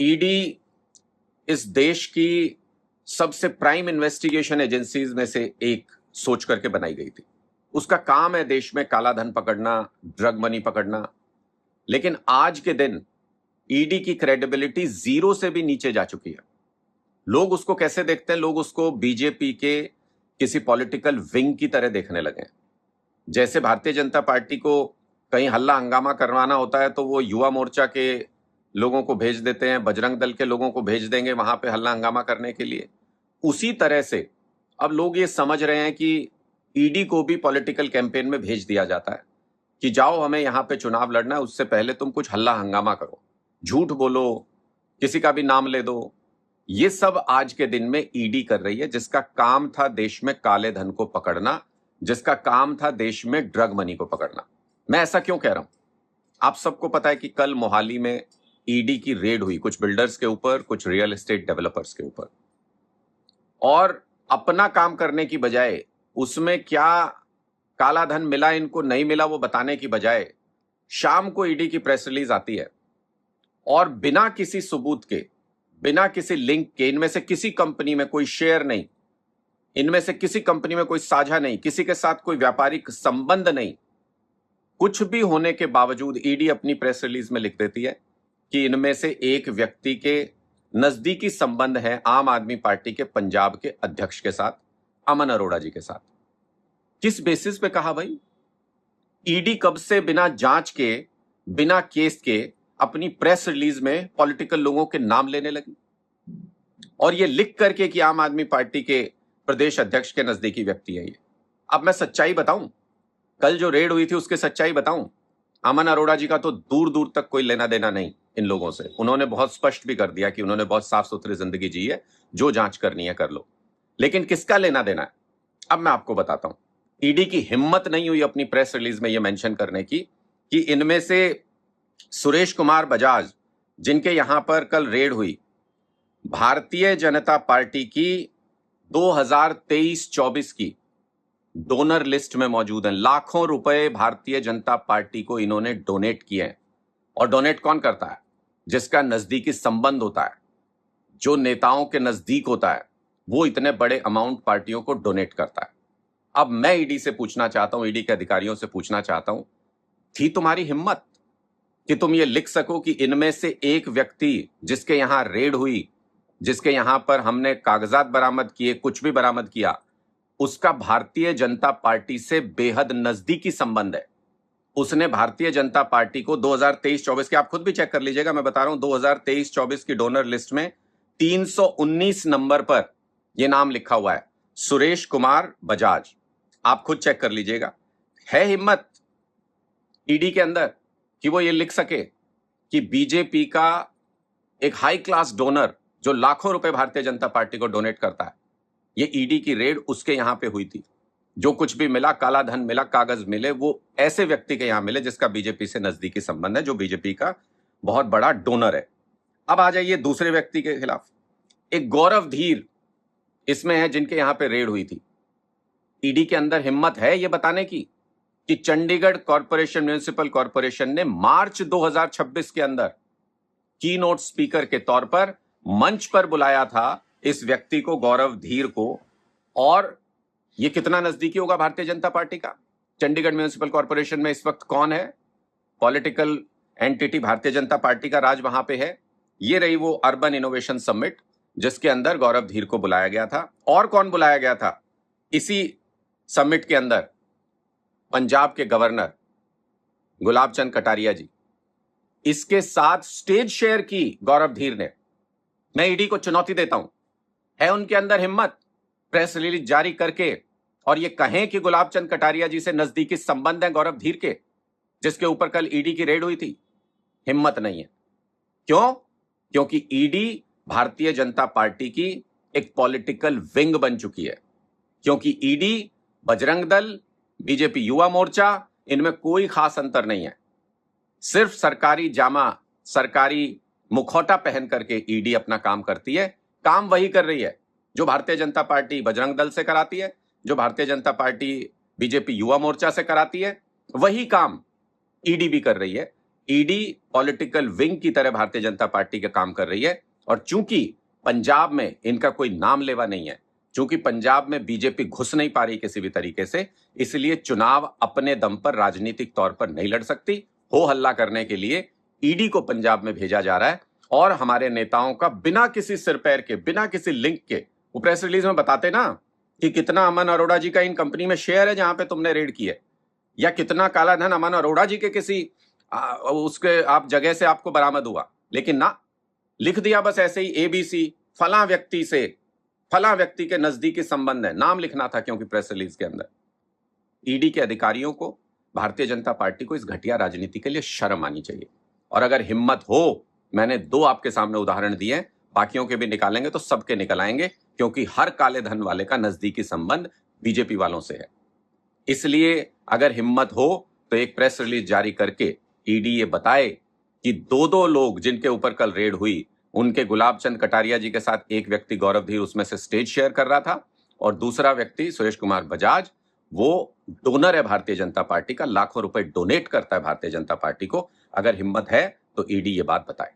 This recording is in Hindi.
ईडी इस देश की सबसे प्राइम इन्वेस्टिगेशन एजेंसीज में से एक सोच करके बनाई गई थी। उसका काम है देश में काला धन पकड़ना, ड्रग मनी पकड़ना। लेकिन आज के दिन ईडी की क्रेडिबिलिटी जीरो से भी नीचे जा चुकी है। लोग उसको कैसे देखते हैं? लोग उसको बीजेपी के किसी पॉलिटिकल विंग की तरह देखने लगे हैं। जैसे भारतीय जनता पार्टी को कहीं हल्ला हंगामा करवाना होता है तो वो युवा मोर्चा के लोगों को भेज देते हैं, बजरंग दल के लोगों को भेज देंगे वहां पे हल्ला हंगामा करने के लिए। उसी तरह से अब लोग ये समझ रहे हैं कि ईडी को भी पॉलिटिकल कैंपेन में भेज दिया जाता है कि जाओ हमें यहां पे चुनाव लड़ना है, उससे पहले तुम कुछ हल्ला हंगामा करो, झूठ बोलो, किसी का भी नाम ले दो। ये सब आज के दिन में ईडी कर रही है, जिसका काम था देश में काले धन को पकड़ना, जिसका काम था देश में ड्रग मनी को पकड़ना। मैं ऐसा क्यों कह रहा हूं? आप सबको पता है कि कल मोहाली में ईडी की रेड हुई, कुछ बिल्डर्स के ऊपर, कुछ रियल एस्टेट डेवलपर्स के ऊपर, और अपना काम करने की बजाय उसमें क्या काला धन मिला इनको नहीं मिला वो बताने की बजाय शाम को ईडी की प्रेस रिलीज आती है और बिना किसी सबूत के, बिना किसी लिंक के, इनमें से किसी कंपनी में कोई शेयर नहीं, इनमें से किसी कंपनी में कोई साझा नहीं, किसी के साथ कोई व्यापारिक संबंध नहीं, कुछ भी होने के बावजूद ईडी अपनी प्रेस रिलीज में लिख देती है कि इनमें से एक व्यक्ति के नजदीकी संबंध है आम आदमी पार्टी के पंजाब के अध्यक्ष के साथ, अमन अरोड़ा जी के साथ। किस बेसिस पे कहा भाई? ईडी कब से बिना जांच के, बिना केस के अपनी प्रेस रिलीज में पॉलिटिकल लोगों के नाम लेने लगी और ये लिख करके कि आम आदमी पार्टी के प्रदेश अध्यक्ष के नजदीकी व्यक्ति है ये। अब मैं सच्चाई बताऊं, कल जो रेड हुई थी उसके सच्चाई बताऊं, अमन अरोड़ा जी का तो दूर दूर तक कोई लेना देना नहीं इन लोगों से। उन्होंने बहुत स्पष्ट भी कर दिया कि उन्होंने बहुत साफ सुथरी जिंदगी जी है, जो जांच करनी है कर लो। लेकिन किसका लेना देना है अब मैं आपको बताता हूं। ईडी की हिम्मत नहीं हुई अपनी प्रेस रिलीज में यह मेंशन करने की कि इनमें से सुरेश कुमार बजाज, जिनके यहां पर कल रेड हुई, भारतीय जनता पार्टी की 2023-24 की डोनर लिस्ट में मौजूद हैं। लाखों रुपए भारतीय जनता पार्टी को इन्होंने डोनेट किए हैं। और डोनेट कौन करता है? जिसका नजदीकी संबंध होता है, जो नेताओं के नजदीक होता है, वो इतने बड़े अमाउंट पार्टियों को डोनेट करता है। अब मैं ईडी से पूछना चाहता हूं, ईडी के अधिकारियों से पूछना चाहता हूं, थी तुम्हारी हिम्मत कि तुम ये लिख सको कि इनमें से एक व्यक्ति जिसके यहां रेड हुई, जिसके यहां पर हमने कागजात बरामद किए, कुछ भी बरामद किया, उसका भारतीय जनता पार्टी से बेहद नजदीकी संबंध है। उसने भारतीय जनता पार्टी को 2023-24 के, आप खुद भी चेक कर लीजिएगा, मैं बता रहा हूं, 2023-24 की डोनर लिस्ट में 319 नंबर पर यह नाम लिखा हुआ है, सुरेश कुमार बजाज। आप खुद चेक कर लीजिएगा। है हिम्मत ईडी के अंदर कि वो ये लिख सके कि बीजेपी का एक हाई क्लास डोनर जो लाखों रुपए भारतीय जनता पार्टी को डोनेट करता है, ये ईडी की रेड उसके यहां पे हुई थी। जो कुछ भी मिला, काला धन मिला, कागज मिले, वो ऐसे व्यक्ति के यहां मिले जिसका बीजेपी से नजदीकी संबंध है, जो बीजेपी का बहुत बड़ा डोनर है। अब आ जाइए दूसरे व्यक्ति के खिलाफ। एक गौरव धीर इसमें है जिनके यहां पे रेड हुई थी। ईडी के अंदर हिम्मत है ये बताने की कि चंडीगढ़ कॉरपोरेशन, म्युनिसिपल कॉरपोरेशन ने मार्च 2026 के अंदर की नोट स्पीकर के तौर पर मंच पर बुलाया था इस व्यक्ति को, गौरव धीर को। और ये कितना नजदीकी होगा भारतीय जनता पार्टी का? चंडीगढ़ म्युनिसिपल कॉरपोरेशन में इस वक्त कौन है? Political entity Bharatiya Janata party का राज वहां पे है। ये रही वो अर्बन इनोवेशन समिट जिसके अंदर गौरव धीर को बुलाया गया था। और कौन बुलाया गया था इसी समिट के अंदर? पंजाब के गवर्नर गुलाब चंद कटारिया जी। इसके साथ स्टेज शेयर की गौरव धीर ने। मैं ईडी को चुनौती देता हूं, है उनके अंदर हिम्मत प्रेस रिलीज जारी करके और ये कहें कि गुलाब चंद कटारिया जी से नजदीकी संबंध है गौरव धीर के, जिसके ऊपर कल ईडी की रेड हुई थी? हिम्मत नहीं है। क्यों? क्योंकि ईडी भारतीय जनता पार्टी की एक पॉलिटिकल विंग बन चुकी है। क्योंकि ईडी, बजरंग दल, बीजेपी युवा मोर्चा, इनमें कोई खास अंतर नहीं है। सिर्फ सरकारी जामा, सरकारी मुखौटा पहन करके ईडी अपना काम करती है। काम वही कर रही है जो भारतीय जनता पार्टी बजरंग दल से कराती है, जो भारतीय जनता पार्टी बीजेपी युवा मोर्चा से कराती है, वही काम ईडी भी कर रही है। ईडी पॉलिटिकल विंग की तरह भारतीय जनता पार्टी का काम कर रही है। और चूंकि पंजाब में इनका कोई नाम लेवा नहीं है, चूंकि पंजाब में बीजेपी घुस नहीं पा रही किसी भी तरीके से, इसलिए चुनाव अपने दम पर राजनीतिक तौर पर नहीं लड़ सकती। हो हल्ला करने के लिए ईडी को पंजाब में भेजा जा रहा है और हमारे नेताओं का बिना किसी सिर पैर के, बिना किसी लिंक के, वो प्रेस रिलीज में बताते ना कि कितना अमन अरोड़ा जी का इन कंपनी में शेयर है जहां पे तुमने रेड की है, या कितना काला धन अमन अरोड़ा जी के किसी उसके आप जगह से आपको बरामद हुआ। लेकिन ना, लिख दिया बस ऐसे ही एबीसी फला व्यक्ति से, फला व्यक्ति के नजदीकी संबंध है, नाम लिखना था क्योंकि प्रेस रिलीज के अंदर। ईडी के अधिकारियों को, भारतीय जनता पार्टी को इस घटिया राजनीति के लिए शर्म आनी चाहिए। और अगर हिम्मत हो, मैंने 2 आपके सामने उदाहरण दिए हैं, बाकियों के भी निकालेंगे तो सबके निकल आएंगे, क्योंकि हर काले धन वाले का नजदीकी संबंध बीजेपी वालों से है। इसलिए अगर हिम्मत हो तो एक प्रेस रिलीज जारी करके ईडी ये बताए कि 2 लोग जिनके ऊपर कल रेड हुई, उनके गुलाब चंद कटारिया जी के साथ एक व्यक्ति गौरव धीर उसमें से स्टेज शेयर कर रहा था और दूसरा व्यक्ति सुरेश कुमार बजाज, वो डोनर है भारतीय जनता पार्टी का, लाखों रुपए डोनेट करता है भारतीय जनता पार्टी को। अगर हिम्मत है तो ईडी ये बात बताए।